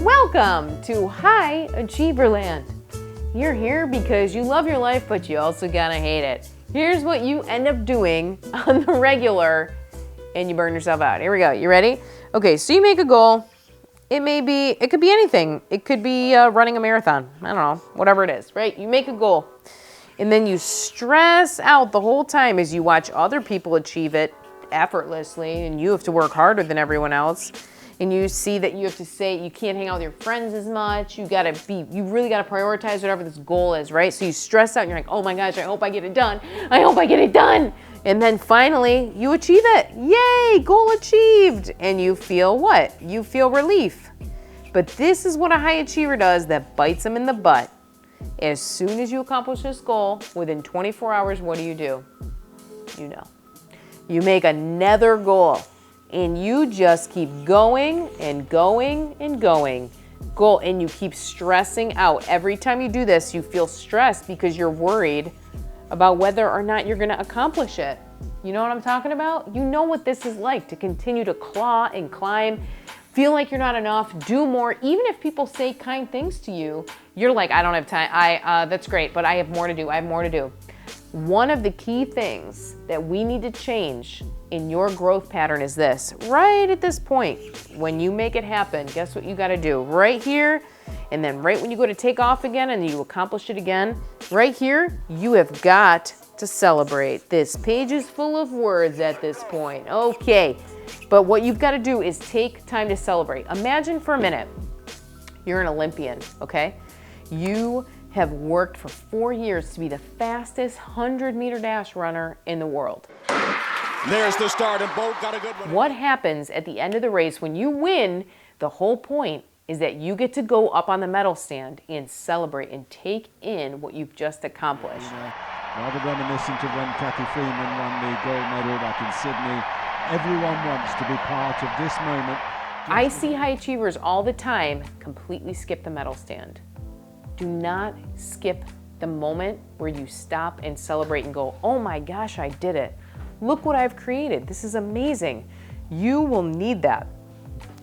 Welcome to High Achiever Land. You're here because you love your life, but you also gotta hate it. Here's what you end up doing on the regular and you burn yourself out. Here we go. You ready? Okay, so you make a goal. It could be anything. It could be running a marathon. I don't know, whatever it is, right? You make a goal and then you stress out the whole time as you watch other people achieve it effortlessly and you have to work harder than everyone else. And you see that you have to say you can't hang out with your friends as much. You really gotta prioritize whatever this goal is, right? So you stress out and you're like, oh my gosh, I hope I get it done. I hope I get it done. And then finally you achieve it. Yay, goal achieved. And you feel what? You feel relief. But this is what a high achiever does that bites them in the butt. As soon as you accomplish this goal, within 24 hours, what do? You know. You make another goal. And you just keep going and going and going. And you keep stressing out. Every time you do this, you feel stressed because you're worried about whether or not you're gonna accomplish it. You know what I'm talking about? You know what this is like to continue to claw and climb, feel like you're not enough, do more. Even if people say kind things to you, you're like, I don't have time. That's great, but I have more to do. I have more to do. One of the key things that we need to change in your growth pattern is this. Right at this point, when you make it happen, guess what you gotta do? Right here, and then right when you go to take off again and you accomplish it again, right here, you have got to celebrate. This page is full of words at this point. Okay, but what you've gotta do is take time to celebrate. Imagine for a minute, you're an Olympian, okay? You have worked for 4 years to be the fastest 100-meter dash runner in the world. There's the start, and Bolt got a good one. What happens at the end of the race when you win? The whole point is that you get to go up on the medal stand and celebrate and take in what you've just accomplished. Rather reminiscent of when Kathy Freeman won the gold medal back in Sydney. Everyone wants to be part of this moment. I see high achievers all the time completely skip the medal stand. Do not skip the moment where you stop and celebrate and go, oh my gosh, I did it. Look what I've created. This is amazing. You will need that.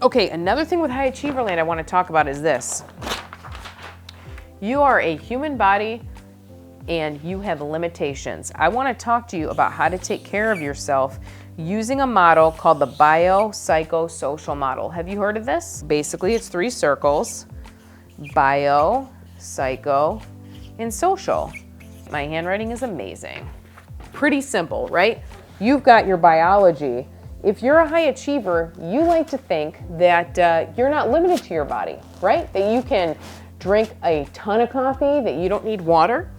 Okay, another thing with High Achiever Land I want to talk about is this. You are a human body and you have limitations. I want to talk to you about how to take care of yourself using a model called the biopsychosocial model. Have you heard of this? Basically, it's 3 circles: bio, psycho, and social. My handwriting is amazing. Pretty simple, right? You've got your biology. If you're a high achiever, you like to think that you're not limited to your body, right? That you can drink a ton of coffee, that you don't need water,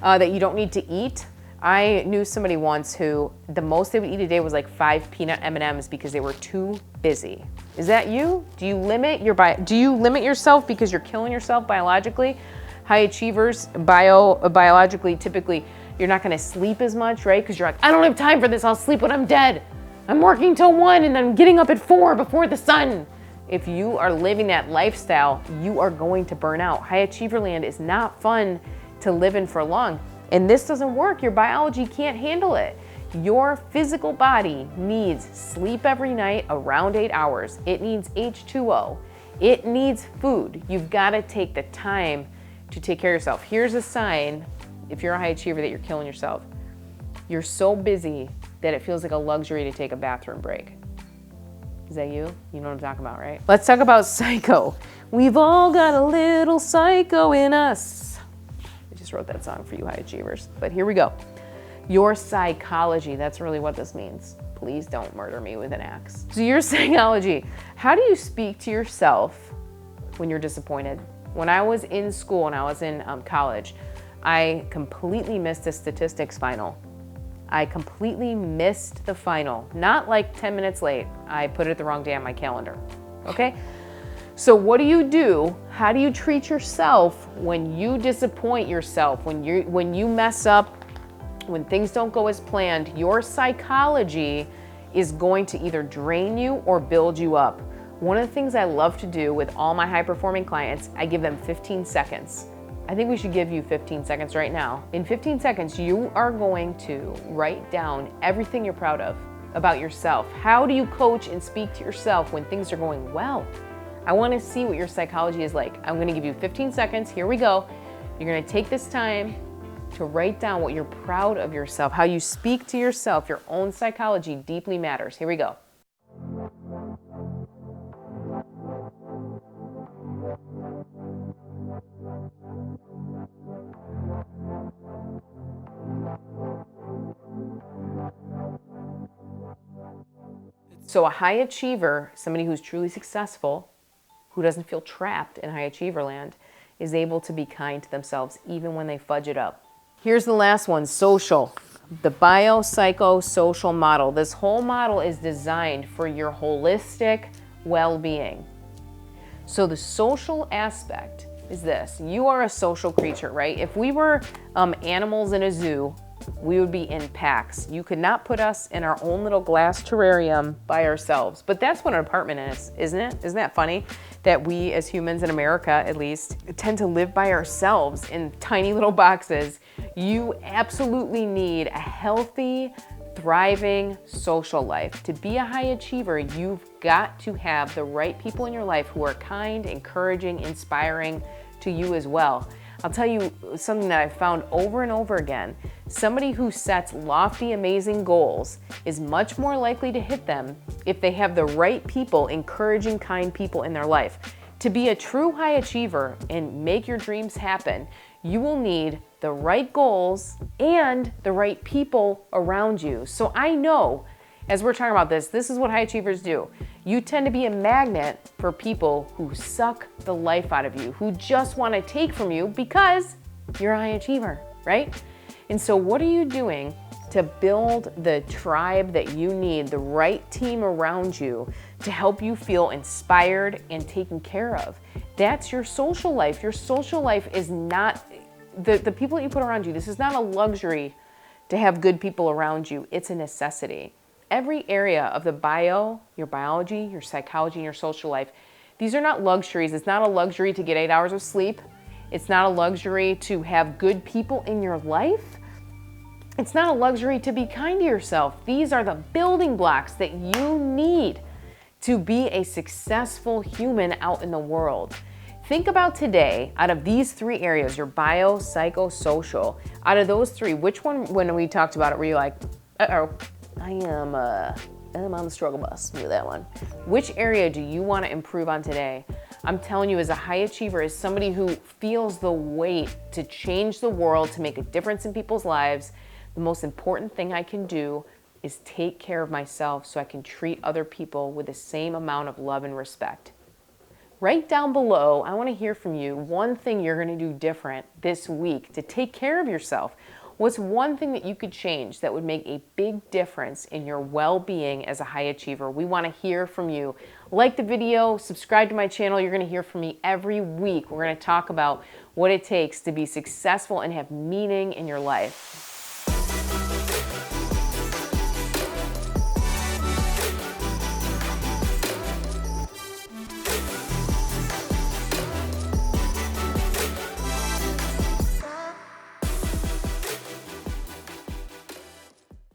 that you don't need to eat. I knew somebody once who the most they would eat a day was like 5 peanut M&Ms because they were too busy. Is that you? Do you limit yourself because you're killing yourself biologically? High achievers, biologically, typically, you're not gonna sleep as much, right? Because you're like, I don't have time for this, I'll sleep when I'm dead. I'm working till 1 and then I'm getting up at 4 before the sun. If you are living that lifestyle, you are going to burn out. High Achiever Land is not fun to live in for long. And this doesn't work. Your biology can't handle it. Your physical body needs sleep every night around 8 hours. It needs H2O. It needs food. You've got to take the time to take care of yourself. Here's a sign, if you're a high achiever, that you're killing yourself. You're so busy that it feels like a luxury to take a bathroom break. Is that you? You know what I'm talking about, right? Let's talk about psycho. We've all got a little psycho in us. I just wrote that song for you high achievers, but here we go. Your psychology, that's really what this means. Please don't murder me with an axe. So your psychology, how do you speak to yourself when you're disappointed? When I was in school and I was in college, I completely missed the statistics final. I completely missed the final, not like 10 minutes late. I put it the wrong day on my calendar, okay? So what do? How do you treat yourself when you disappoint yourself, when you mess up, when things don't go as planned? Your psychology is going to either drain you or build you up. One of the things I love to do with all my high-performing clients, I give them 15 seconds. I think we should give you 15 seconds right now. In 15 seconds, you are going to write down everything you're proud of about yourself. How do you coach and speak to yourself when things are going well? I want to see what your psychology is like. I'm going to give you 15 seconds. Here we go. You're going to take this time to write down what you're proud of yourself. How you speak to yourself, your own psychology deeply matters. Here we go. So a high achiever, somebody who's truly successful, who doesn't feel trapped in high achiever land, is able to be kind to themselves even when they fudge it up. Here's the last one, social. The biopsychosocial model. This whole model is designed for your holistic well-being. So the social aspect is this. You are a social creature, right? If we were animals in a zoo, we would be in packs. You could not put us in our own little glass terrarium by ourselves. But that's what an apartment is, isn't it? Isn't that funny? That we as humans in America, at least, tend to live by ourselves in tiny little boxes. You absolutely need a healthy, thriving social life. To be a high achiever, you've got to have the right people in your life who are kind, encouraging, inspiring to you as well. I'll tell you something that I've found over and over again. Somebody who sets lofty, amazing goals is much more likely to hit them if they have the right people, encouraging, kind people in their life. To be a true high achiever and make your dreams happen, you will need the right goals and the right people around you. So I know, as we're talking about this is what high achievers do. You tend to be a magnet for people who suck the life out of you, who just want to take from you because you're a high achiever, right? And so what are you doing to build the tribe that you need, the right team around you to help you feel inspired and taken care of? That's your social life. Your social life is not, the people that you put around you, this is not a luxury to have good people around you. It's a necessity. Every area of the your biology, your psychology, and your social life, these are not luxuries. It's not a luxury to get 8 hours of sleep. It's not a luxury to have good people in your life. It's not a luxury to be kind to yourself. These are the building blocks that you need to be a successful human out in the world. Think about today, out of these three areas, your bio, psycho, social, out of those three, which one, when we talked about it, were you like, uh-oh, I'm on the struggle bus with that one. Which area do you want to improve on today? I'm telling you, as a high achiever, as somebody who feels the weight to change the world, to make a difference in people's lives, the most important thing I can do is take care of myself so I can treat other people with the same amount of love and respect. Right down below, I want to hear from you one thing you're going to do different this week to take care of yourself. What's one thing that you could change that would make a big difference in your well-being as a high achiever? We want to hear from you. Like the video, subscribe to my channel. You're going to hear from me every week. We're going to talk about what it takes to be successful and have meaning in your life.